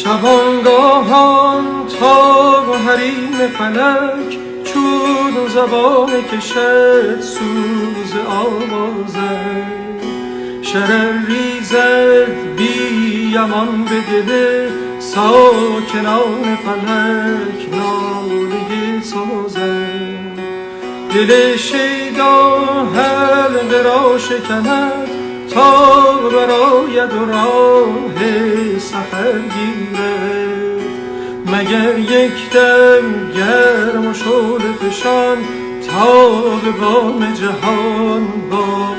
شبانگاهان تا حریم فلک چون زبان کشد سوز آوازه. شرر ریزد بی امان به دل ساکنان فلک ناله سازه. دل شیدا حلقه را شکند تا براید و راه سفر گیرد. مگر یک دم گرم و شعله فشان تا به بام جهان با